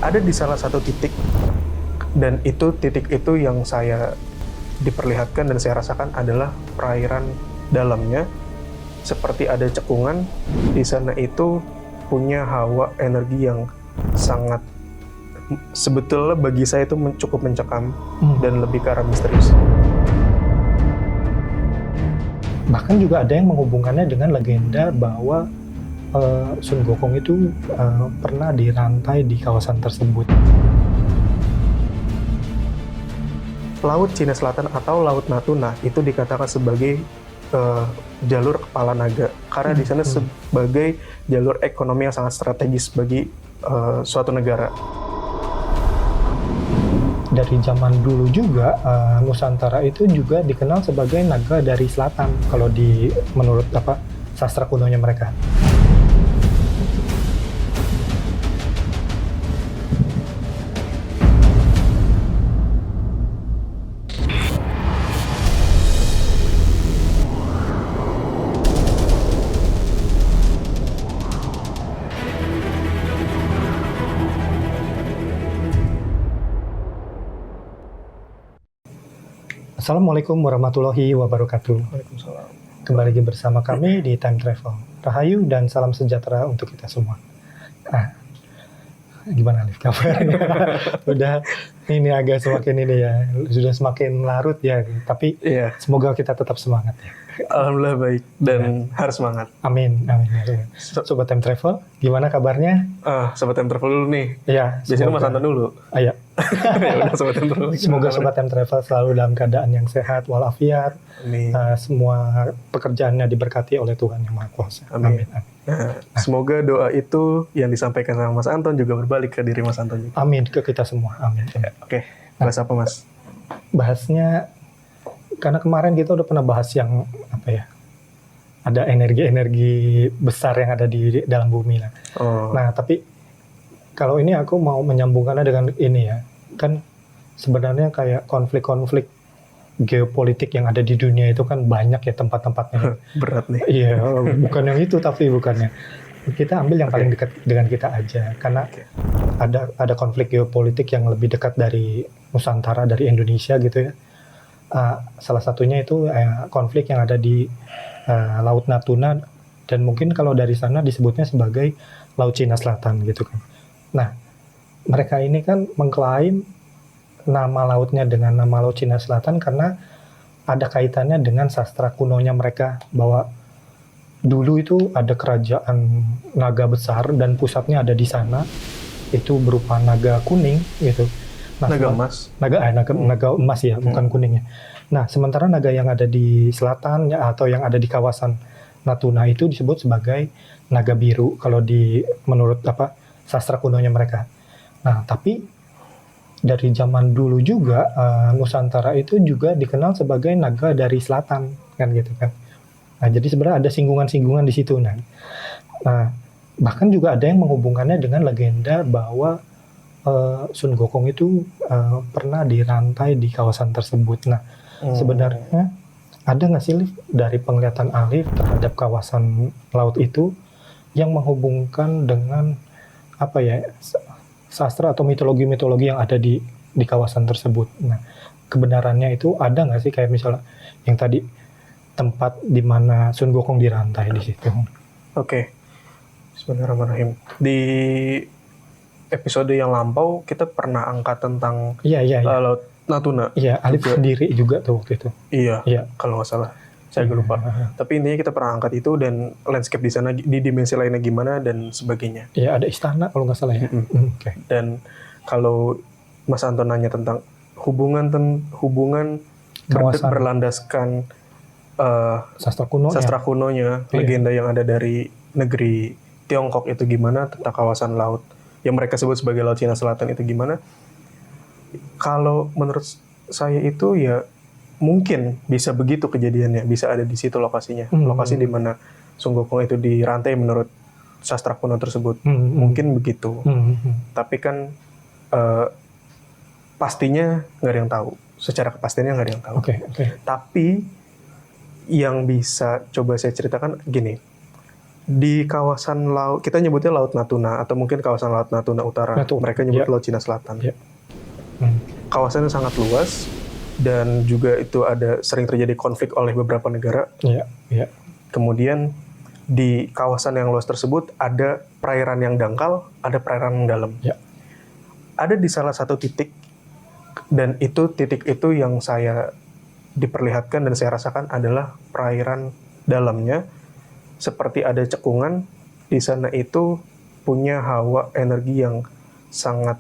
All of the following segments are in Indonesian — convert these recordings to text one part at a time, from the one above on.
ada di salah satu titik, dan titik itu yang saya diperlihatkan dan saya rasakan adalah perairan dalamnya seperti ada cekungan. Di sana itu punya hawa energi yang sangat, sebetulnya bagi saya itu cukup mencekam dan lebih ke arah misterius. Bahkan juga ada yang menghubungkannya dengan legenda bahwa Sun Gokong itu pernah dirantai di kawasan tersebut. Laut Cina Selatan atau Laut Natuna itu dikatakan sebagai jalur kepala naga karena di sana sebagai jalur ekonomi yang sangat strategis bagi suatu negara. Dari zaman dulu juga Nusantara itu juga dikenal sebagai naga dari selatan kalau menurut sastra kunonya mereka. Assalamualaikum warahmatullahi wabarakatuh. Waalaikumsalam. Kembali lagi bersama kami di Time Travel. Rahayu dan salam sejahtera untuk kita semua. Gimana Alif kabarnya? Udah ini agak semakin ini ya, sudah semakin larut ya. Tapi semoga kita tetap semangat ya. Alhamdulillah baik dan harus semangat. Amin, amin. Sobat Time Travel, gimana kabarnya? Sobat Time Travel dulu nih. Iya. Biasanya Mas Anton dulu. Iya. Ya udah, Sobat Time Travel. Semoga Sobat Time Travel selalu dalam keadaan yang sehat walafiat. Semua pekerjaannya diberkati oleh Tuhan Yang Maha Kuasa. Amin. Semoga doa itu yang disampaikan sama Mas Anton juga berbalik ke diri Mas Anton juga. Amin, ke kita semua. Amin. Oke, bahas apa Mas? Bahasnya, karena kemarin kita udah pernah bahas yang ada energi-energi besar yang ada di dalam bumi lah. Nah, tapi kalau ini aku mau menyambungkannya dengan ini ya, kan sebenarnya kayak konflik-konflik geopolitik yang ada di dunia itu kan banyak ya tempat-tempatnya. Berat nih. Iya, bukan yang itu tapi bukannya. Kita ambil yang paling dekat dengan kita aja, karena ada konflik geopolitik yang lebih dekat dari Nusantara, dari Indonesia gitu ya. Salah satunya itu konflik yang ada di Laut Natuna, dan mungkin kalau dari sana disebutnya sebagai Laut Cina Selatan gitu kan. Nah, mereka ini kan mengklaim nama lautnya dengan nama Laut Cina Selatan karena ada kaitannya dengan sastra kunonya mereka, bahwa dulu itu ada kerajaan naga besar dan pusatnya ada di sana, itu berupa naga kuning gitu. Nah, naga emas. Naga emas ya, bukan kuningnya. Nah, sementara naga yang ada di selatan atau yang ada di kawasan Natuna itu disebut sebagai naga biru kalau menurut sastra kunonya mereka. Nah, tapi dari zaman dulu juga Nusantara itu juga dikenal sebagai naga dari selatan kan gitu kan. Nah, jadi sebenarnya ada singgungan-singgungan di situ. Nah, bahkan juga ada yang menghubungkannya dengan legenda bahwa Sun Gokong itu pernah dirantai di kawasan tersebut. Nah, sebenarnya ada nggak sih Liv, dari penglihatan Alif terhadap kawasan laut itu yang menghubungkan dengan sastra atau mitologi-mitologi yang ada di kawasan tersebut? Nah, kebenarannya itu ada nggak sih, kayak misalnya yang tadi tempat di mana Sun Gokong dirantai di situ? Oke. Bismillahirrahmanirrahim. Di episode yang lampau kita pernah angkat tentang Laut Natuna. Iya, Alif sendiri juga tuh waktu itu. Iya. Kalau nggak salah. Saya lupa. Tapi intinya kita pernah angkat itu, dan landscape di sana di dimensi lainnya gimana dan sebagainya. Iya, ada istana kalau nggak salah ya. Dan kalau Mas Anton nanya tentang hubungan berlandaskan sastra kunonya, legenda yang ada dari negeri Tiongkok itu gimana, tentang kawasan laut yang mereka sebut sebagai Laut Cina Selatan itu gimana? Kalau menurut saya itu ya mungkin bisa begitu kejadiannya, bisa ada di situ lokasinya. Lokasi di mana Sun Gokong itu dirantai menurut sastra kuno tersebut. Mungkin begitu. Tapi kan pastinya nggak ada yang tahu. Secara kepastiannya nggak ada yang tahu. Okay. Tapi yang bisa coba saya ceritakan gini. Di kawasan laut, kita nyebutnya Laut Natuna atau mungkin kawasan Laut Natuna Utara. Mereka nyebut Laut Cina Selatan. Kawasannya sangat luas dan juga itu ada sering terjadi konflik oleh beberapa negara. Kemudian di kawasan yang luas tersebut ada perairan yang dangkal, ada perairan yang dalam. Ada di salah satu titik, dan titik itu yang saya diperlihatkan dan saya rasakan adalah perairan dalamnya. Seperti ada cekungan di sana, itu punya hawa energi yang sangat,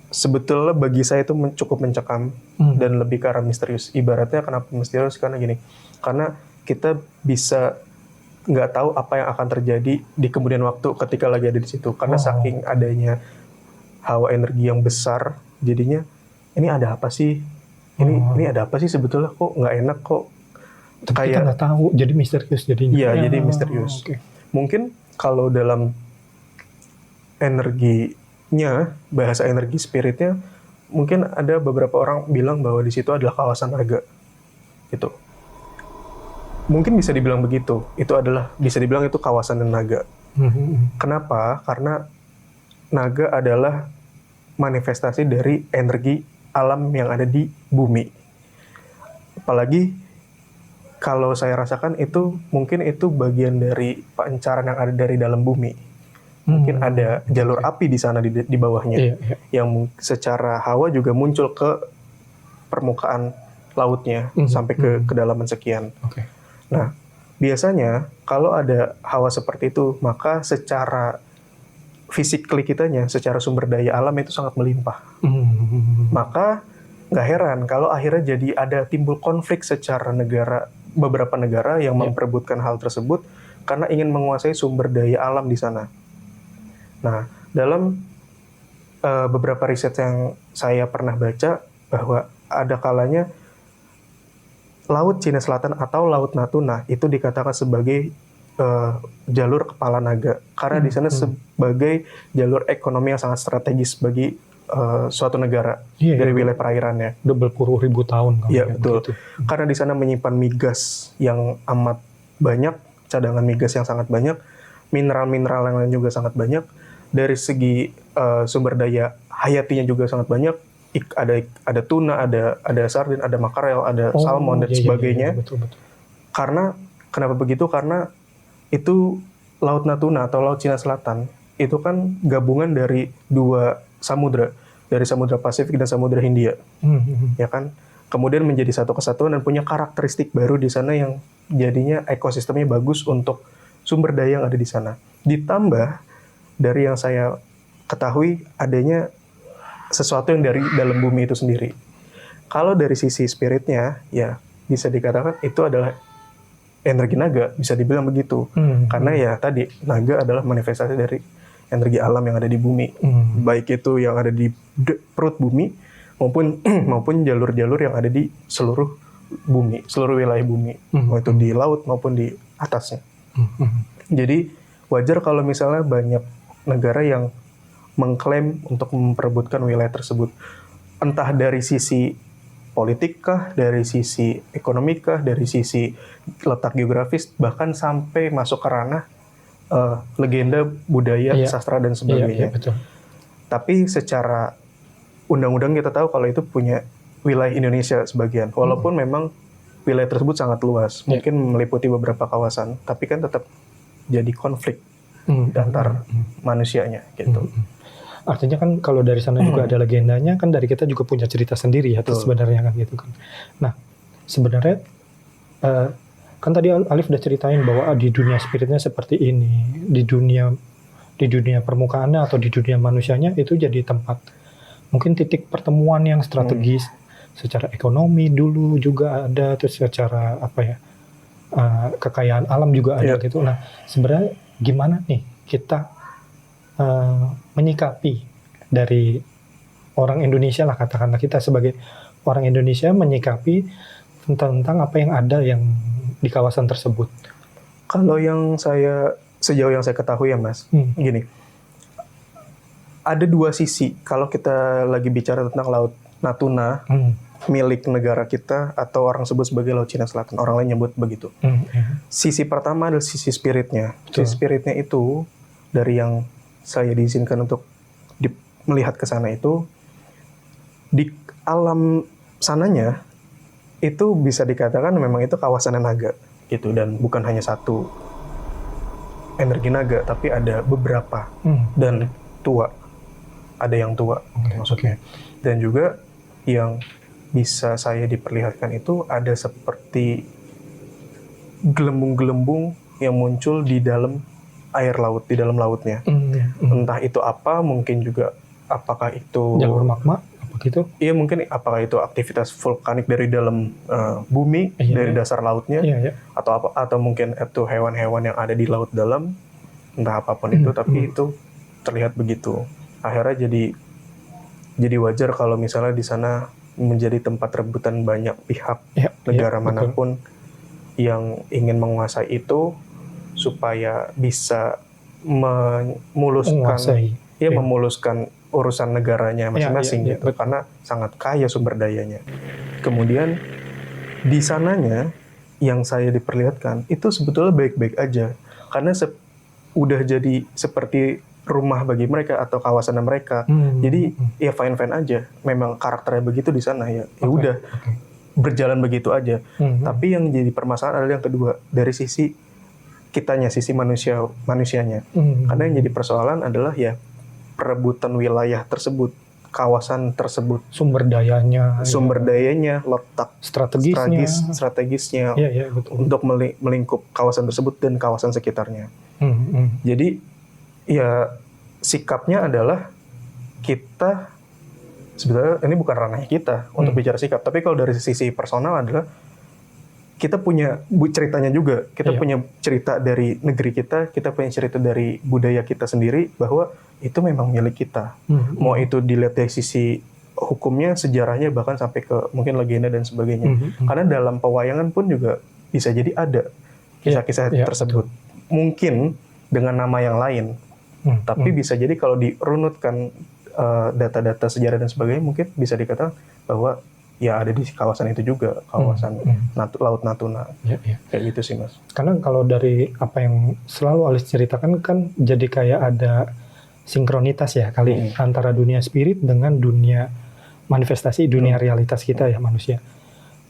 sebetulnya bagi saya itu cukup mencekam dan lebih ke arah misterius. Ibaratnya kenapa misterius? Karena gini, karena kita bisa nggak tahu apa yang akan terjadi di kemudian waktu ketika lagi ada di situ. Karena saking adanya hawa energi yang besar, jadinya ini ada apa sih? Ini ada apa sih sebetulnya, kok nggak enak kok. Tapi kita nggak tahu, jadi misterius jadinya. Iya, jadi misterius. Mungkin kalau dalam energinya, bahasa energi spiritnya, mungkin ada beberapa orang bilang bahwa di situ adalah kawasan naga. Gitu. Mungkin bisa dibilang begitu. Bisa dibilang itu kawasan naga. Kenapa? Karena naga adalah manifestasi dari energi alam yang ada di bumi. Apalagi kalau saya rasakan itu mungkin itu bagian dari pancaran yang ada dari dalam bumi. Mungkin ada jalur api di sana di bawahnya yang secara hawa juga muncul ke permukaan lautnya sampai ke kedalaman sekian. Nah, biasanya kalau ada hawa seperti itu, maka secara physically kitanya, secara sumber daya alam itu sangat melimpah. Maka nggak heran kalau akhirnya jadi ada timbul konflik secara beberapa negara yang memperebutkan hal tersebut karena ingin menguasai sumber daya alam di sana. Nah, dalam beberapa riset yang saya pernah baca, bahwa ada kalanya Laut Cina Selatan atau Laut Natuna itu dikatakan sebagai jalur kepala naga, karena di sana sebagai jalur ekonomi yang sangat strategis bagi suatu negara dari wilayah perairannya. Udah berpuluh ribu tahun. Iya, betul. Begitu. Karena di sana menyimpan migas yang amat banyak, cadangan migas yang sangat banyak, mineral-mineral yang lain juga sangat banyak. Dari segi sumber daya hayatinya juga sangat banyak. Ada tuna, ada sardin, ada makarel, ada salmon dan sebagainya. Betul. Karena kenapa begitu? Karena itu Laut Natuna atau Laut Cina Selatan itu kan gabungan dari dua samudra, dari Samudra Pasifik dan Samudra Hindia, ya kan? Kemudian menjadi satu kesatuan dan punya karakteristik baru di sana yang jadinya ekosistemnya bagus untuk sumber daya yang ada di sana. Ditambah dari yang saya ketahui adanya sesuatu yang dari dalam bumi itu sendiri. Kalau dari sisi spiritnya, ya bisa dikatakan itu adalah energi naga, bisa dibilang begitu. Karena ya tadi naga adalah manifestasi dari energi alam yang ada di bumi, baik itu yang ada di perut bumi maupun jalur-jalur yang ada di seluruh bumi, seluruh wilayah bumi, mau itu di laut maupun di atasnya. Jadi wajar kalau misalnya banyak negara yang mengklaim untuk memperebutkan wilayah tersebut, entah dari sisi politik kah, dari sisi ekonomi kah, dari sisi letak geografis, bahkan sampai masuk ke ranah legenda, budaya, sastra dan sebagainya. Betul. Tapi secara undang-undang kita tahu kalau itu punya wilayah Indonesia sebagian. Walaupun memang wilayah tersebut sangat luas, mungkin meliputi beberapa kawasan, tapi kan tetap jadi konflik antar manusianya gitu. Artinya kan kalau dari sana juga ada legendanya, kan dari kita juga punya cerita sendiri ya sebenarnya kan gitu kan. Nah, sebenarnya kan tadi Alif udah ceritain bahwa di dunia spiritnya seperti ini, di dunia permukaannya atau di dunia manusianya itu jadi tempat mungkin titik pertemuan yang strategis secara ekonomi dulu juga ada, terus secara kekayaan alam juga ada gitu. Nah, sebenarnya gimana nih kita menyikapi dari orang Indonesia lah, katakanlah kita sebagai orang Indonesia menyikapi tentang apa yang ada yang di kawasan tersebut. Kalau sejauh yang saya ketahui ya Mas, gini, ada dua sisi. Kalau kita lagi bicara tentang Laut Natuna milik negara kita atau orang sebut sebagai Laut Cina Selatan. Orang lain nyebut begitu. Sisi pertama adalah sisi spiritnya. Betul. Sisi spiritnya itu dari yang saya diizinkan untuk melihat ke sana itu, di alam sananya itu bisa dikatakan memang itu kawasan naga gitu, dan bukan hanya satu energi naga, tapi ada beberapa dan tua. Ada yang tua maksudnya. Dan juga yang bisa saya diperlihatkan itu ada seperti gelembung-gelembung yang muncul di dalam air laut, di dalam lautnya. Entah itu apa, mungkin juga apakah itu jalur magma apa gitu. Iya, mungkin apakah itu aktivitas vulkanik dari dalam bumi, dari dasar lautnya, atau mungkin itu hewan-hewan yang ada di laut dalam, entah apapun itu, tapi itu terlihat begitu. Akhirnya jadi wajar kalau misalnya di sana menjadi tempat rebutan banyak pihak, negara manapun yang ingin menguasai itu supaya bisa memuluskan urusan negaranya masing-masing gitu, karena sangat kaya sumber dayanya. Kemudian di sananya yang saya diperlihatkan itu sebetulnya baik-baik aja, karena udah jadi seperti rumah bagi mereka atau kawasan mereka. Jadi ya fine-fine aja. Memang karakternya begitu di sana, ya udah berjalan begitu aja. Tapi yang jadi permasalahan adalah yang kedua, dari sisi kitanya, sisi manusianya. Karena yang jadi persoalan adalah ya perebutan wilayah tersebut, kawasan tersebut, sumber dayanya, letak strategisnya untuk melingkup kawasan tersebut dan kawasan sekitarnya. Jadi ya sikapnya adalah kita, sebenarnya ini bukan ranahnya kita untuk bicara sikap, tapi kalau dari sisi personal adalah kita punya ceritanya juga. Kita punya cerita dari negeri kita punya cerita dari budaya kita sendiri, bahwa itu memang milik kita. Mau itu dilihat dari sisi hukumnya, sejarahnya, bahkan sampai ke mungkin legenda dan sebagainya. Karena dalam pewayangan pun juga bisa jadi ada kisah-kisah tersebut. Mungkin dengan nama yang lain. Tapi bisa jadi kalau dirunutkan data-data sejarah dan sebagainya, mungkin bisa dikatakan bahwa ya ada di kawasan itu juga, kawasan Laut Natuna. Kayak gitu sih, Mas. Karena kalau dari apa yang selalu Alis ceritakan kan jadi kayak ada sinkronitas ya kali antara dunia spirit dengan dunia manifestasi, dunia realitas kita ya manusia,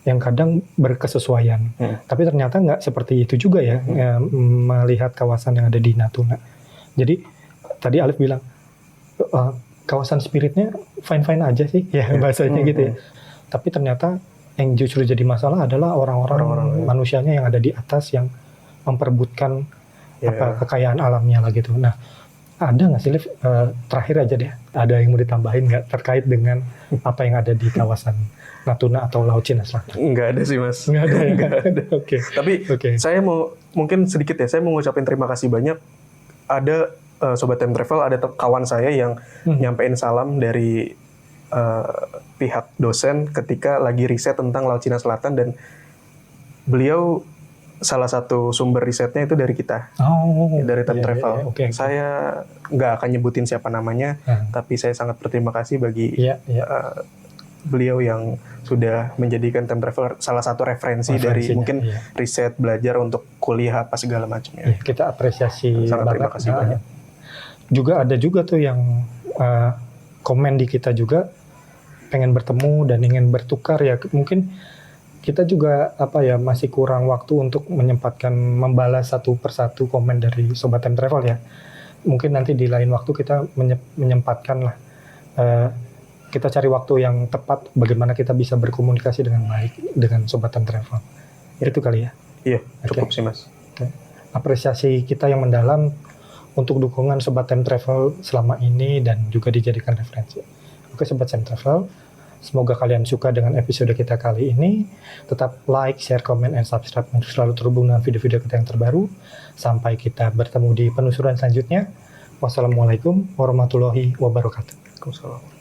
yang kadang berkesesuaian. Tapi ternyata nggak seperti itu juga ya, melihat kawasan yang ada di Natuna. Jadi tadi Alif bilang kawasan spiritnya fine-fine aja sih, ya bahasanya gitu ya. Tapi ternyata yang justru jadi masalah adalah orang-orang manusianya yang ada di atas yang memperebutkan kekayaan alamnya lah gitu. Nah, ada nggak sih, Liv, terakhir aja deh, ada yang mau ditambahin nggak terkait dengan apa yang ada di kawasan Natuna atau Laut Cina Selatan? Nggak ada sih, Mas. Nggak ada ya? Nggak ada. Tapi saya mau, mungkin sedikit ya, saya mau ngucapin terima kasih banyak. Ada Sobat Time Travel, ada kawan saya yang nyampein salam dari pihak dosen ketika lagi riset tentang Laut Cina Selatan, dan beliau salah satu sumber risetnya itu dari kita, dari Time Travel. Saya nggak akan nyebutin siapa namanya, tapi saya sangat berterima kasih bagi beliau yang sudah menjadikan Time Travel salah satu referensi dari mungkin riset, belajar untuk kuliah apa segala macam ya. Kita apresiasi sangat banget. Terima kasih banyak. Juga ada juga tuh yang komen di kita juga pengen bertemu dan ingin bertukar ya. Mungkin kita juga masih kurang waktu untuk membalas satu persatu komen dari Sobat Time Travel ya. Mungkin nanti di lain waktu kita menyempatkan lah. Kita cari waktu yang tepat bagaimana kita bisa berkomunikasi dengan baik dengan Sobat Time Travel. Itu kali ya. Iya, cukup sih, Mas. Apresiasi kita yang mendalam untuk dukungan Sobat Time Travel selama ini dan juga dijadikan referensi. Oke, Sobat Time Travel, semoga kalian suka dengan episode kita kali ini. Tetap like, share, comment, and subscribe untuk selalu terhubung dengan video-video kita yang terbaru. Sampai kita bertemu di penelusuran selanjutnya. Wassalamualaikum warahmatullahi wabarakatuh. Waalaikumsalam.